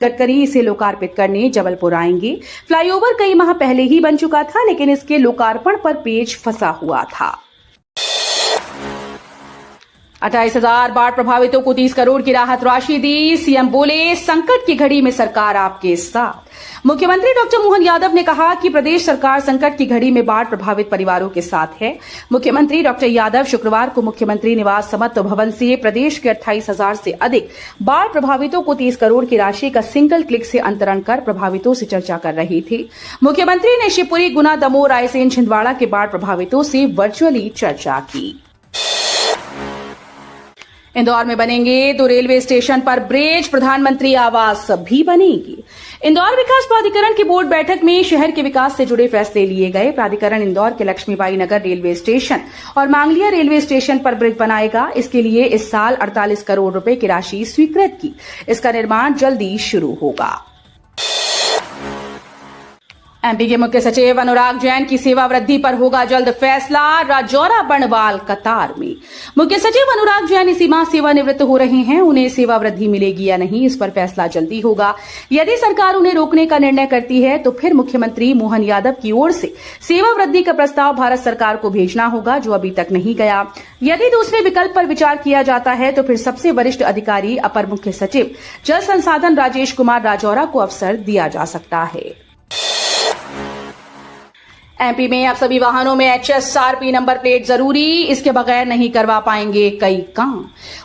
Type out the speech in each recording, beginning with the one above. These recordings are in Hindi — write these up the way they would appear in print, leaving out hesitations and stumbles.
गडकरी इसे लोकार्पित करने जबलपुर आएंगे। फ्लाईओवर कई माह पहले ही बन चुका था, लेकिन इसके लोकार्पण पर पेच फंसा हुआ था। 28,000 बाढ़ प्रभावितों को 30 करोड़ की राहत राशि दी। सीएम बोले, संकट की घड़ी में सरकार आपके साथ। मुख्यमंत्री डॉक्टर मोहन यादव ने कहा कि प्रदेश सरकार संकट की घड़ी में बाढ़ प्रभावित परिवारों के साथ है। मुख्यमंत्री डॉक्टर यादव शुक्रवार को मुख्यमंत्री निवास समत्व भवन से प्रदेश के 28,000 से अधिक बाढ़ प्रभावितों को 30 करोड़ की राशि का सिंगल क्लिक से अंतरण कर प्रभावितों से चर्चा कर रहे थे। मुख्यमंत्री ने शिवपुरी, गुना, दमोह, रायसेन, छिंदवाड़ा के बाढ़ प्रभावितों से वर्चुअली चर्चा की। इंदौर में बनेंगे 2 रेलवे स्टेशन पर ब्रिज, प्रधानमंत्री आवास भी बनेगी। इंदौर विकास प्राधिकरण की बोर्ड बैठक में शहर के विकास से जुड़े फैसले लिए गए। प्राधिकरण इंदौर के लक्ष्मीबाई नगर रेलवे स्टेशन और मांगलिया रेलवे स्टेशन पर ब्रिज बनाएगा। इसके लिए इस साल 48 करोड़ रुपए की राशि स्वीकृत की। इसका निर्माण जल्दी शुरू होगा। एमपी के मुख्य सचिव अनुराग जैन की सेवा वृद्धि पर होगा जल्द फैसला। राजौरा बणवाल कतार में मुख्य सचिव अनुराग जैन इसी माह सेवानिवृत्त हो रहे हैं। उन्हें सेवा वृद्धि मिलेगी या नहीं, इस पर फैसला जल्दी होगा। यदि सरकार उन्हें रोकने का निर्णय करती है तो फिर मुख्यमंत्री मोहन यादव की ओर से सेवा वृद्धि का प्रस्ताव भारत सरकार को भेजना होगा, जो अभी तक नहीं गया। यदि दूसरे विकल्प पर विचार किया जाता है तो फिर सबसे वरिष्ठ अधिकारी अपर मुख्य सचिव जल संसाधन राजेश कुमार राजौरा को अवसर दिया जा सकता है। एमपी में अब सभी वाहनों में HSRP नंबर प्लेट जरूरी, इसके बगैर नहीं करवा पाएंगे कई काम।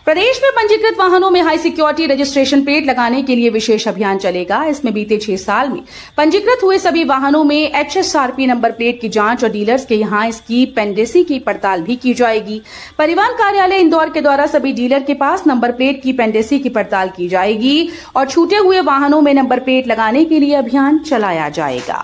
प्रदेश में पंजीकृत वाहनों में हाई सिक्योरिटी रजिस्ट्रेशन प्लेट लगाने के लिए विशेष अभियान चलेगा। इसमें बीते 6 साल में पंजीकृत हुए सभी वाहनों में HSRP नंबर प्लेट की जांच और डीलर्स के यहां इसकी पेंडेसी की पड़ताल भी की जाएगी। परिवहन कार्यालय इंदौर के द्वारा सभी डीलर के पास नंबर प्लेट की पेंडेसी की पड़ताल की जाएगी और छूटे हुए वाहनों में नंबर प्लेट लगाने के लिए अभियान चलाया जाएगा।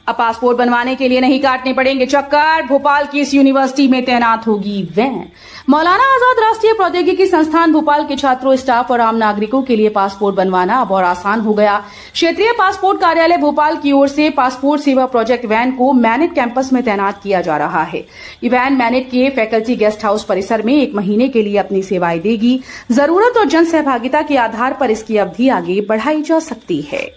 अब पासपोर्ट बनवाने के लिए नहीं काटने पड़ेंगे चक्कर। भोपाल की इस यूनिवर्सिटी में तैनात होगी वैन। मौलाना आजाद राष्ट्रीय प्रौद्योगिकी संस्थान भोपाल के छात्रों, स्टाफ और आम नागरिकों के लिए पासपोर्ट बनवाना अब और आसान हो गया। क्षेत्रीय पासपोर्ट कार्यालय भोपाल की ओर से पासपोर्ट सेवा प्रोजेक्ट वैन को मैनेट कैंपस में तैनात किया जा रहा है। ये वैन मैनेट के फैकल्टी गेस्ट हाउस परिसर में 1 महीने के लिए अपनी सेवाएं देगी। जरूरत और जन सहभागिता के आधार पर इसकी अवधि आगे बढ़ाई जा सकती है।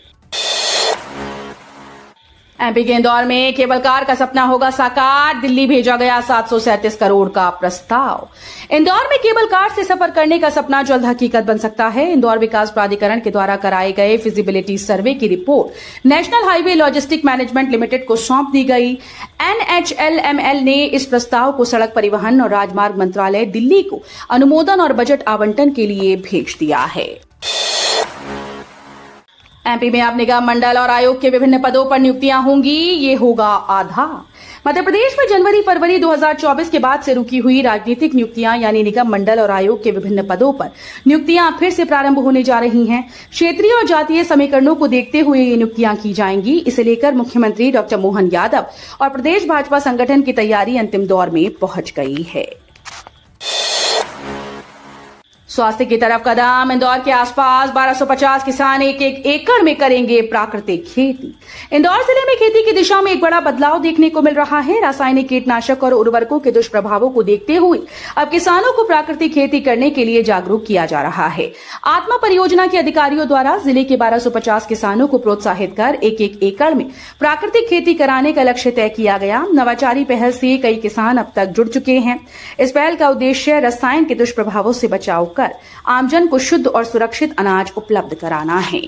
एमपी के इंदौर में केबल कार का सपना होगा साकार। दिल्ली भेजा गया 737 करोड़ का प्रस्ताव। इंदौर में केबल कार से सफर करने का सपना जल्द हकीकत बन सकता है। इंदौर विकास प्राधिकरण के द्वारा कराए गए फिजिबिलिटी सर्वे की report national highway logistic management limited को सौंप दी गई। NHLML ने इस प्रस्ताव को सड़क परिवहन और राजमार्ग मंत्रालय दिल्ली को अनुमोदन और बजट आवंटन के लिए भेज दिया है। एमपी में अब निगम, मंडल और आयोग के विभिन्न पदों पर नियुक्तियां होंगी। ये होगा आधा। मध्य प्रदेश में जनवरी-फरवरी 2024 के बाद से रुकी हुई राजनीतिक नियुक्तियां यानी निगम, मंडल और आयोग के विभिन्न पदों पर नियुक्तियां फिर से प्रारंभ होने जा रही हैं। क्षेत्रीय और जातीय समीकरणों को देखते हुए ये नियुक्तियां की जाएंगी। इसे लेकर मुख्यमंत्री डॉक्टर मोहन यादव और प्रदेश भाजपा संगठन की तैयारी अंतिम दौर में पहुंच गई है। स्वास्थ्य की तरफ कदम। इंदौर के आसपास 1250 किसान एक एकड़ में करेंगे प्राकृतिक खेती। इंदौर जिले में खेती की दिशा में एक बड़ा बदलाव देखने को मिल रहा है। रासायनिक कीटनाशक और उर्वरकों के दुष्प्रभावों को देखते हुए अब किसानों को प्राकृतिक खेती करने के लिए जागरूक किया जा रहा है। आत्मा परियोजना के अधिकारियों द्वारा जिले के 1250 किसानों को प्रोत्साहित कर एक एकड़ में प्राकृतिक खेती कराने का लक्ष्य तय किया गया। नवाचारी पहल से कई किसान अब तक जुड़ चुके हैं। इस पहल का उद्देश्य रसायन के दुष्प्रभावों से बचाव कर आमजन को शुद्ध और सुरक्षित अनाज उपलब्ध कराना है।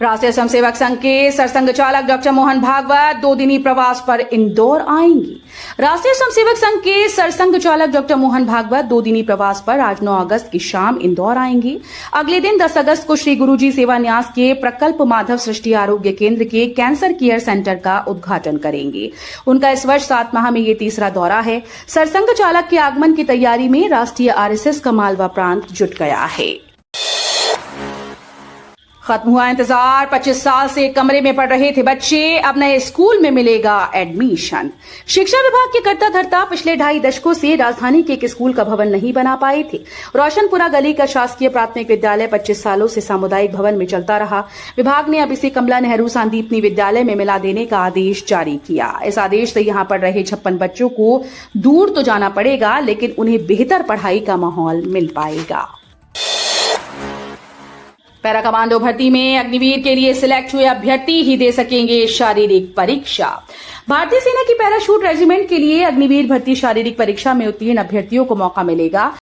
राष्ट्रीय स्वयंसेवक संघ के सरसंघ चालक डॉक्टर मोहन भागवत 2 दिनी प्रवास पर इंदौर आएंगी। राष्ट्रीय स्वयंसेवक संघ के सरसंघ चालक डॉक्टर मोहन भागवत 2 दिनी प्रवास पर आज 9 अगस्त की शाम इंदौर आएंगी। अगले दिन 10 अगस्त को श्री गुरुजी सेवा न्यास के प्रकल्प माधव सृष्टि आरोग्य केंद्र के कैंसर केयर सेंटर का उद्घाटन करेंगे। उनका इस वर्ष 7 माह में ये तीसरा दौरा है। सरसंघ चालक के आगमन की तैयारी में राष्ट्रीय RSS का मालवा प्रांत जुट गया है। खत्म हुआ इंतजार। 25 साल से कमरे में पढ़ रहे थे बच्चे, अब नए स्कूल में मिलेगा एडमिशन। शिक्षा विभाग की करता धरता पिछले 2.5 दशकों से राजधानी के एक स्कूल का भवन नहीं बना पाए थे। रोशनपुरा गली का शासकीय प्राथमिक विद्यालय 25 सालों से सामुदायिक भवन में चलता रहा। विभाग ने अब इसे कमला नेहरू सांदीपनी विद्यालय में मिला देने का आदेश जारी किया। इस आदेश से यहां पढ़ रहे 56 बच्चों को दूर तो जाना पड़ेगा, लेकिन उन्हें बेहतर पढ़ाई का माहौल मिल पाएगा। पैरा कमांडो भर्ती में अग्निवीर के लिए सिलेक्ट हुए अभ्यर्थी ही दे सकेंगे शारीरिक परीक्षा। भारतीय सेना की पैराशूट रेजिमेंट के लिए अग्निवीर भर्ती शारीरिक परीक्षा में उत्तीर्ण अभ्यर्थियों को मौका मिलेगा।